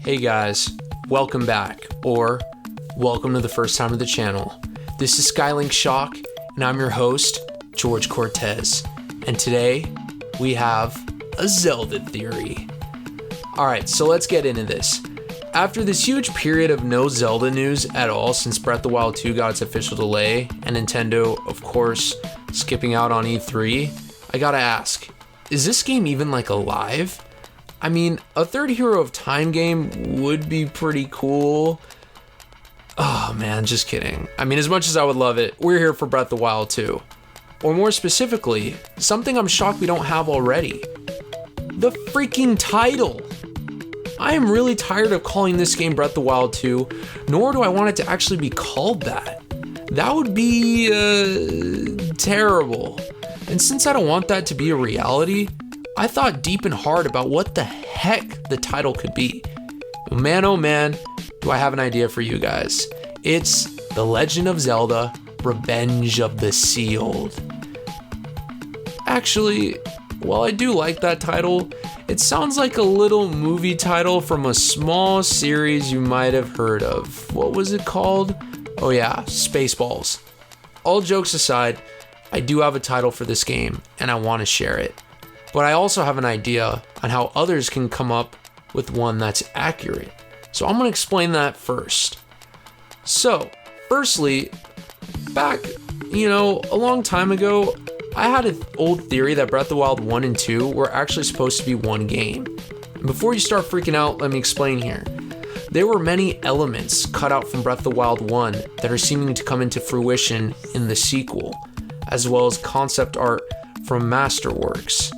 Hey guys, welcome back, or welcome to the first time of the channel. This is SkyLinkShock, and I'm your host, George Cortez. And today, we have a Zelda theory. Alright, so let's get into this. After this huge period of no Zelda news at all since Breath of the Wild 2 got its official delay, and Nintendo, of course, skipping out on E3, I gotta ask, is this game even alive? I mean, a third Hero of Time game would be pretty cool. Oh man, just kidding. I mean, as much as I would love it, we're here for Breath of the Wild 2. Or more specifically, something I'm shocked we don't have already. The freaking title! I am really tired of calling this game Breath of the Wild 2, nor do I want it to actually be called that. That would be, terrible. And since I don't want that to be a reality, I thought deep and hard about what the heck the title could be. Oh man, do I have an idea for you guys. It's The Legend of Zelda, Revenge of the Sealed. Actually, while I do like that title, it sounds like a little movie title from a small series you might have heard of. What was it called? Oh yeah, Spaceballs. All jokes aside, I do have a title for this game, and I want to share it. But I also have an idea on how others can come up with one that's accurate. So I'm going to explain that first. So, firstly, back, a long time ago, I had an old theory that Breath of the Wild 1 and 2 were actually supposed to be one game. And before you start freaking out, let me explain here. There were many elements cut out from Breath of the Wild 1 that are seeming to come into fruition in the sequel, as well as concept art from Masterworks.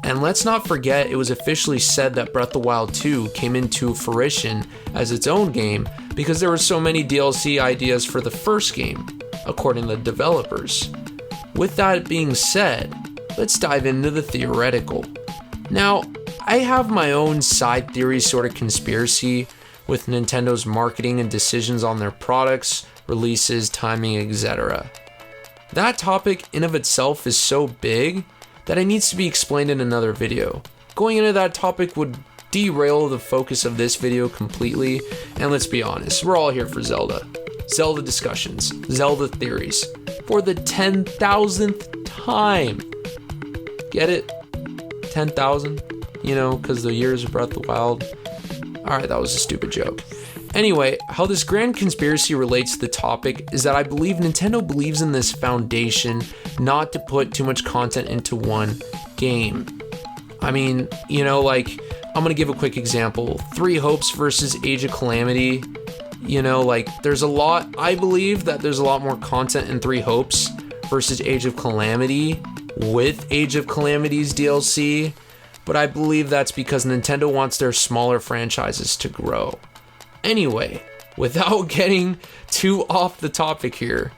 And let's not forget, it was officially said that Breath of the Wild 2 came into fruition as its own game because there were so many DLC ideas for the first game, according to the developers. With that being said, let's dive into the theoretical. Now, I have my own side theory sort of conspiracy with Nintendo's marketing and decisions on their products, releases, timing, etc. That topic in of itself is so big that it needs to be explained in another video. Going into that topic would derail the focus of this video completely, and let's be honest, we're all here for Zelda. Zelda discussions, Zelda theories, for the 10,000th time. Get it? 10,000? Because the years of Breath of the Wild. Alright, that was a stupid joke. Anyway, how this grand conspiracy relates to the topic is that I believe Nintendo believes in this foundation not to put too much content into one game. I mean, I'm gonna give a quick example. Three Hopes versus Age of Calamity. There's a lot, I believe that there's a lot more content in Three Hopes versus Age of Calamity with Age of Calamity's DLC, but I believe that's because Nintendo wants their smaller franchises to grow. Anyway, without getting too off the topic here,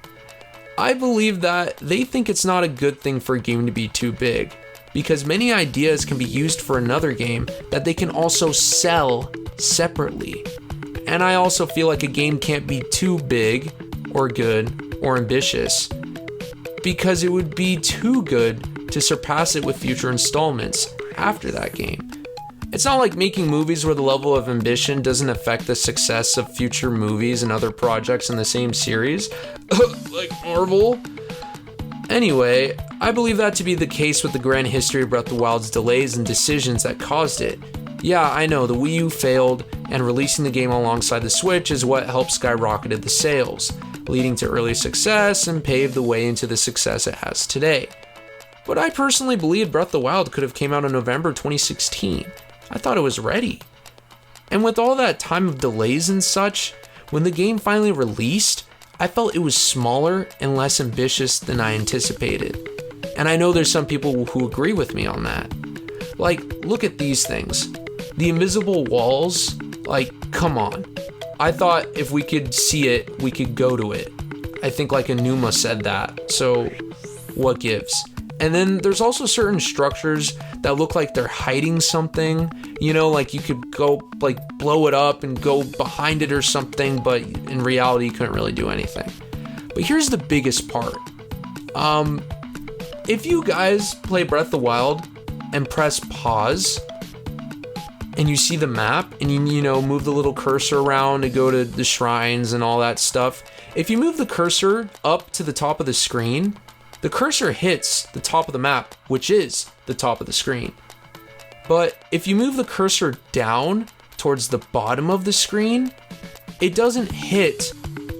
I believe that they think it's not a good thing for a game to be too big, because many ideas can be used for another game that they can also sell separately. And I also feel like a game can't be too big or good or ambitious because it would be too good to surpass it with future installments after that game. It's not like making movies where the level of ambition doesn't affect the success of future movies and other projects in the same series, like Marvel. Anyway, I believe that to be the case with the grand history of Breath of the Wild's delays and decisions that caused it. Yeah, I know, the Wii U failed, and releasing the game alongside the Switch is what helped skyrocketed the sales, leading to early success and paved the way into the success it has today. But I personally believe Breath of the Wild could have came out in November 2016. I thought it was ready. And with all that time of delays and such, when the game finally released, I felt it was smaller and less ambitious than I anticipated. And I know there's some people who agree with me on that. Look at these things. The invisible walls, come on. I thought if we could see it, we could go to it. I think Enuma said that, so what gives? And then there's also certain structures that look like they're hiding something, you could go blow it up and go behind it or something, but in reality you couldn't really do anything. But here's the biggest part. If you guys play Breath of the Wild and press pause, and you see the map, and you know, move the little cursor around to go to the shrines and all that stuff. If you move the cursor up to the top of the screen, the cursor hits the top of the map, which is the top of the screen. But if you move the cursor down towards the bottom of the screen, it doesn't hit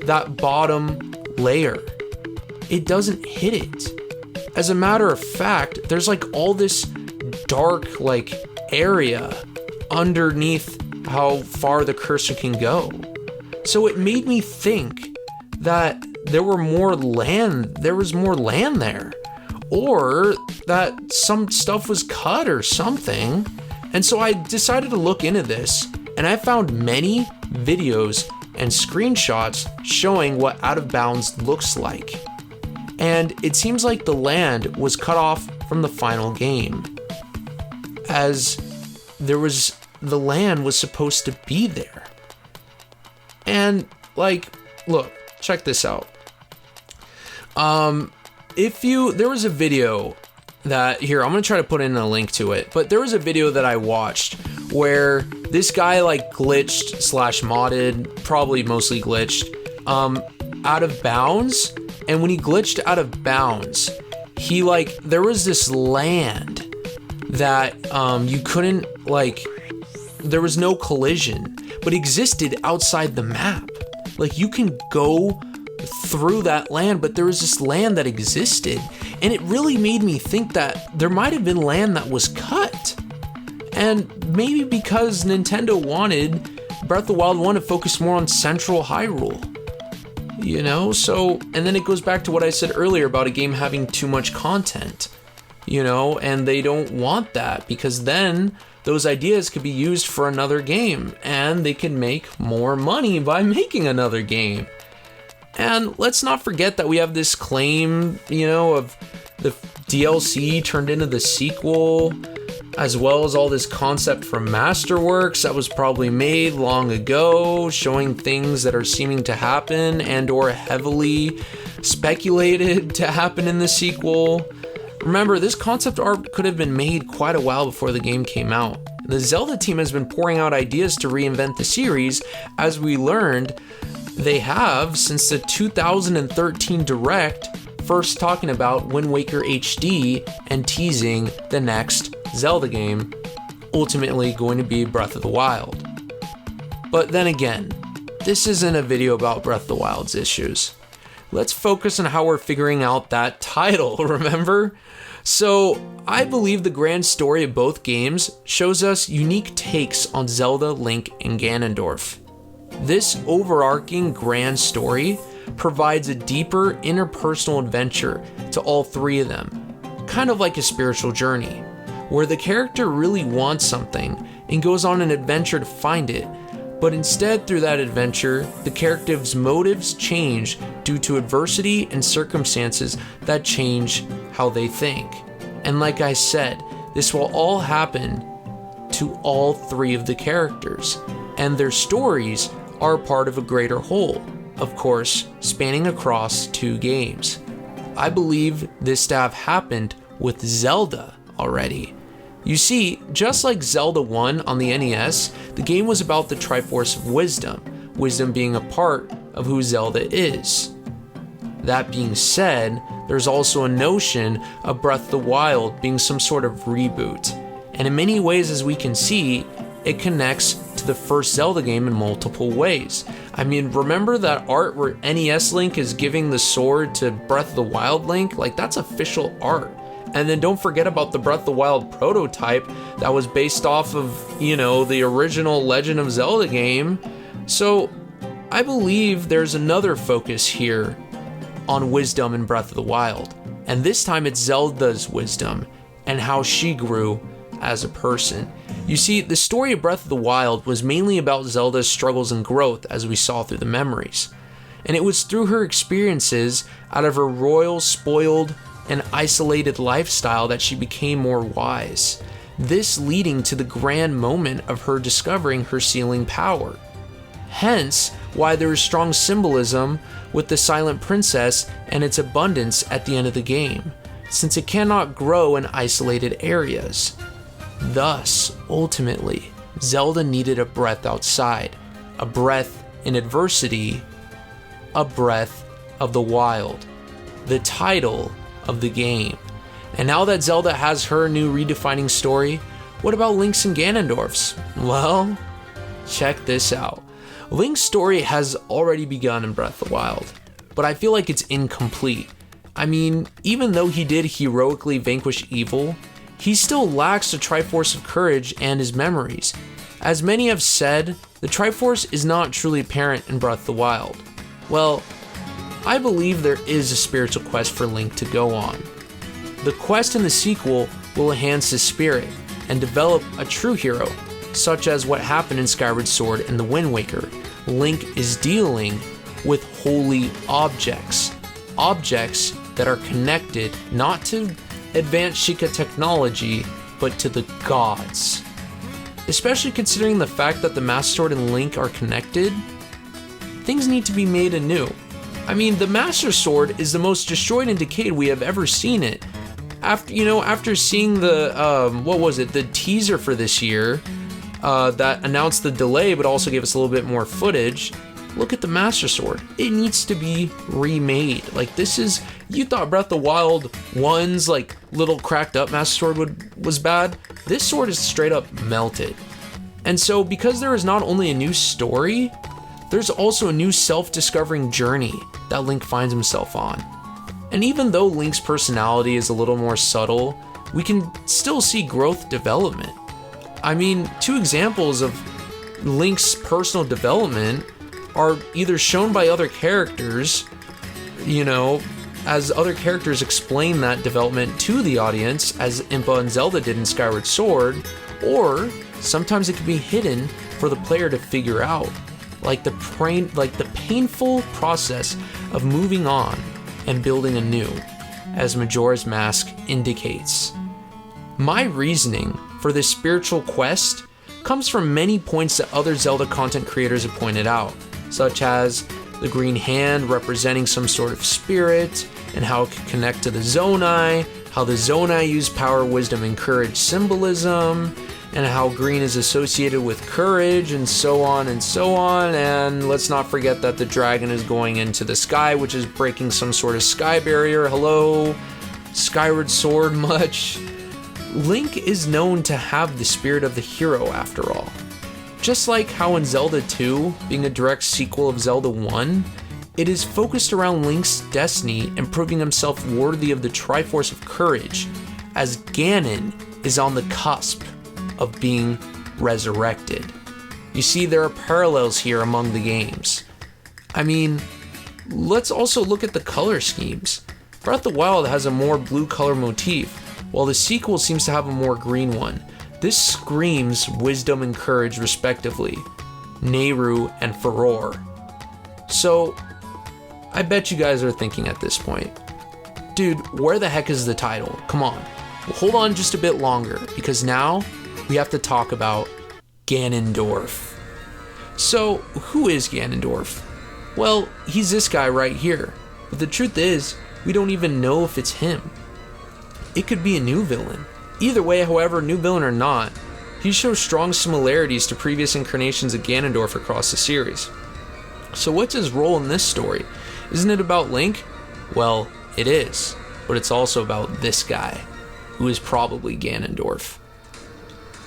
that bottom layer. It doesn't hit it. As a matter of fact, there's like all this dark like area underneath how far the cursor can go. So it made me think that there was more land there, or that some stuff was cut or something. And so I decided to look into this, and I found many videos and screenshots showing what out of bounds looks like. And it seems like the land was cut off from the final game, as the land was supposed to be there. And like, look, check this out. There was a video that, here, I'm gonna try to put in a link to it, but there was a video that I watched where this guy like glitched / modded, probably mostly glitched, out of bounds. And when he glitched out of bounds, he like, there was this land that you couldn't like, there was no collision, but existed outside the map. Like, you can go through that land, but there was this land that existed, and it really made me think that there might have been land that was cut. And maybe because Nintendo wanted Breath of the Wild 1 to focus more on Central Hyrule. You know, so, and then it goes back to what I said earlier about a game having too much content, you know, and they don't want that, because then those ideas could be used for another game, and they can make more money by making another game. And let's not forget that we have this claim, you know, of the DLC turned into the sequel, as well as all this concept from Masterworks that was probably made long ago, showing things that are seeming to happen and or heavily speculated to happen in the sequel. Remember, this concept art could have been made quite a while before the game came out. The Zelda team has been pouring out ideas to reinvent the series, as we learned they have since the 2013 Direct, first talking about Wind Waker HD and teasing the next Zelda game, ultimately going to be Breath of the Wild. But then again, this isn't a video about Breath of the Wild's issues. Let's focus on how we're figuring out that title, remember? So, I believe the grand story of both games shows us unique takes on Zelda, Link, and Ganondorf. This overarching grand story provides a deeper interpersonal adventure to all three of them, kind of like a spiritual journey, where the character really wants something and goes on an adventure to find it, but instead through that adventure, the character's motives change due to adversity and circumstances that change how they think. And like I said, this will all happen to all three of the characters, and their stories are part of a greater whole, of course, spanning across 2 games. I believe this to have happened with Zelda already. You see, just like Zelda 1 on the NES, the game was about the Triforce of Wisdom, wisdom being a part of who Zelda is. That being said, there's also a notion of Breath of the Wild being some sort of reboot, and in many ways, as we can see, it connects to the first Zelda game in multiple ways. I mean, remember that art where NES Link is giving the sword to Breath of the Wild Link? Like, that's official art. And then don't forget about the Breath of the Wild prototype that was based off of, you know, the original Legend of Zelda game. So I believe there's another focus here on wisdom in Breath of the Wild. And this time it's Zelda's wisdom and how she grew as a person. You see, the story of Breath of the Wild was mainly about Zelda's struggles and growth, as we saw through the memories. And it was through her experiences out of her royal, spoiled, and isolated lifestyle that she became more wise. This leading to the grand moment of her discovering her sealing power. Hence, why there is strong symbolism with the Silent Princess and its abundance at the end of the game, since it cannot grow in isolated areas. Thus, ultimately, Zelda needed a breath outside, a breath in adversity, a breath of the wild, the title of the game. And now that Zelda has her new redefining story, what about Link's and Ganondorf's? Well, check this out. Link's story has already begun in Breath of the Wild, but I feel like it's incomplete. I mean, even though he did heroically vanquish evil, he still lacks the Triforce of Courage and his memories. As many have said, the Triforce is not truly apparent in Breath of the Wild. Well, I believe there is a spiritual quest for Link to go on. The quest in the sequel will enhance his spirit and develop a true hero, such as what happened in Skyward Sword and the Wind Waker. Link is dealing with holy objects, objects that are connected not to advanced Sheikah technology, but to the gods. Especially considering the fact that the Master Sword and Link are connected, things need to be made anew. I mean, the Master Sword is the most destroyed and decayed we have ever seen it. After seeing the, the teaser for this year, that announced the delay but also gave us a little bit more footage, look at the Master Sword. It needs to be remade. Like, this is, you thought Breath of the Wild 1's like little cracked up Master Sword was bad. This sword is straight up melted. And so because there is not only a new story, there's also a new self-discovering journey that Link finds himself on. And even though Link's personality is a little more subtle, we can still see growth development. I mean, two examples of Link's personal development are either shown by other characters, as other characters explain that development to the audience, as Impa and Zelda did in Skyward Sword, or sometimes it can be hidden for the player to figure out, like the painful process of moving on and building anew, as Majora's Mask indicates. My reasoning for this spiritual quest comes from many points that other Zelda content creators have pointed out, such as the green hand representing some sort of spirit, and how it can connect to the Zonai, how the Zonai use power, wisdom, and courage symbolism, and how green is associated with courage, and so on and so on. And let's not forget that the dragon is going into the sky, which is breaking some sort of sky barrier. Hello, Skyward Sword much? Link is known to have the spirit of the hero after all. Just like how in Zelda 2, being a direct sequel of Zelda 1, it is focused around Link's destiny and proving himself worthy of the Triforce of Courage, as Ganon is on the cusp of being resurrected. You see, there are parallels here among the games. I mean, let's also look at the color schemes. Breath of the Wild has a more blue color motif, while the sequel seems to have a more green one. This screams wisdom and courage respectively, Nehru and Furore. So, I bet you guys are thinking at this point, dude, where the heck is the title? Come on. Well, hold on just a bit longer, because now we have to talk about Ganondorf. So, who is Ganondorf? Well, he's this guy right here. But the truth is, we don't even know if it's him. It could be a new villain. Either way, however, new villain or not, he shows strong similarities to previous incarnations of Ganondorf across the series. So what's his role in this story? Isn't it about Link? Well, it is, but it's also about this guy, who is probably Ganondorf.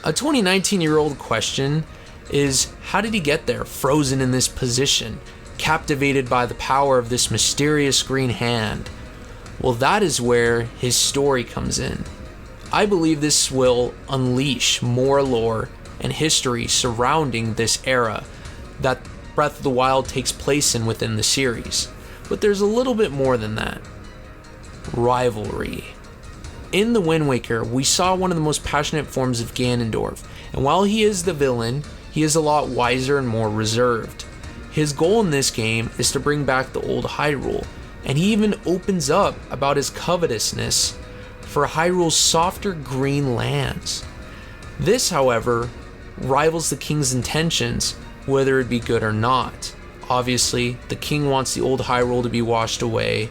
A 2019-year-old question is, how did he get there, frozen in this position, captivated by the power of this mysterious green hand? Well, that is where his story comes in. I believe this will unleash more lore and history surrounding this era that Breath of the Wild takes place in within the series. But there's a little bit more than that. Rivalry. In The Wind Waker, we saw one of the most passionate forms of Ganondorf, and while he is the villain, he is a lot wiser and more reserved. His goal in this game is to bring back the old Hyrule, and he even opens up about his covetousness for Hyrule's softer green lands. This, however, rivals the king's intentions, whether it be good or not. Obviously, the king wants the old Hyrule to be washed away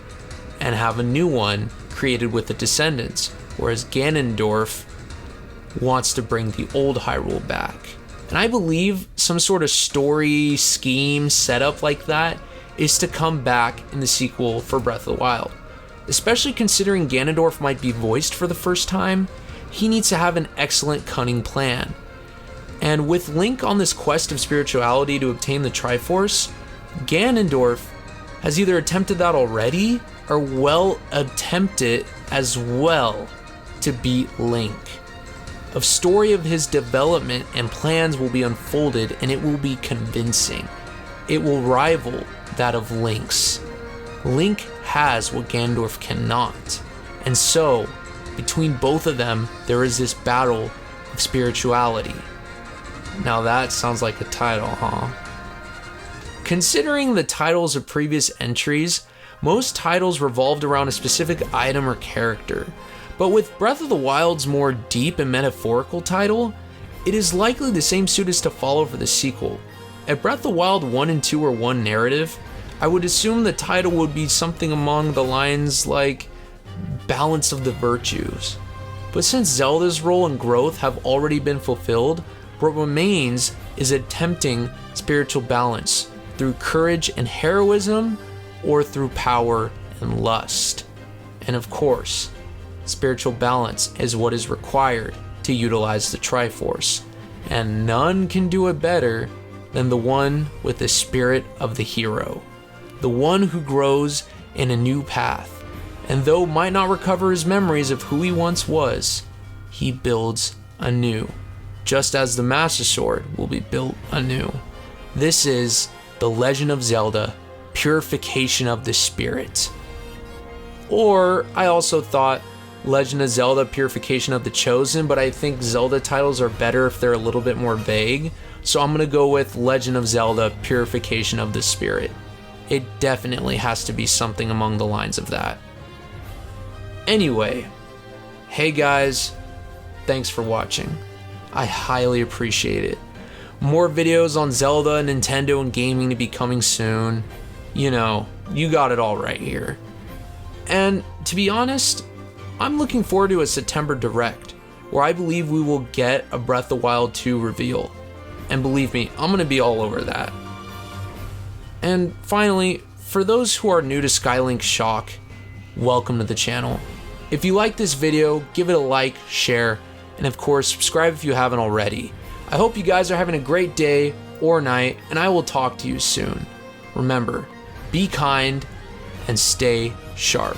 and have a new one created with the descendants, whereas Ganondorf wants to bring the old Hyrule back. And I believe some sort of story scheme setup like that is to come back in the sequel for Breath of the Wild. Especially considering Ganondorf might be voiced for the first time, he needs to have an excellent cunning plan. And with Link on this quest of spirituality to obtain the Triforce, Ganondorf has either attempted that already or will attempt it as well to beat Link. A story of his development and plans will be unfolded, and it will be convincing. It will rival that of Link's. Link has what Ganondorf cannot, and so between both of them there is this battle of spirituality. Now that sounds like a title, huh? Considering the titles of previous entries, most titles revolved around a specific item or character. But with Breath of the Wild's more deep and metaphorical title, it is likely the same suit is to follow for the sequel. If Breath of the Wild 1 and 2 are one narrative, I would assume the title would be something along the lines like Balance of the Virtues. But since Zelda's role and growth have already been fulfilled, what remains is attempting spiritual balance through courage and heroism or through power and lust. And of course, spiritual balance is what is required to utilize the Triforce, and none can do it better than the one with the spirit of the hero, the one who grows in a new path, and though might not recover his memories of who he once was, he builds anew, just as the Master Sword will be built anew. This is The Legend of Zelda: Purification of the Spirit. Or I also thought Legend of Zelda: Purification of the Chosen, but I think Zelda titles are better if they're a little bit more vague, so I'm gonna go with Legend of Zelda: Purification of the Spirit. It definitely has to be something along the lines of that. Anyway, hey guys, thanks for watching. I highly appreciate it. More videos on Zelda, Nintendo, and gaming to be coming soon. You know, you got it all right here. And to be honest, I'm looking forward to a September Direct, where I believe we will get a Breath of the Wild 2 reveal. And believe me, I'm gonna be all over that. And finally, for those who are new to SkyLinkShock, welcome to the channel. If you like this video, give it a like, share, and of course, subscribe if you haven't already. I hope you guys are having a great day or night, and I will talk to you soon. Remember, be kind and stay sharp.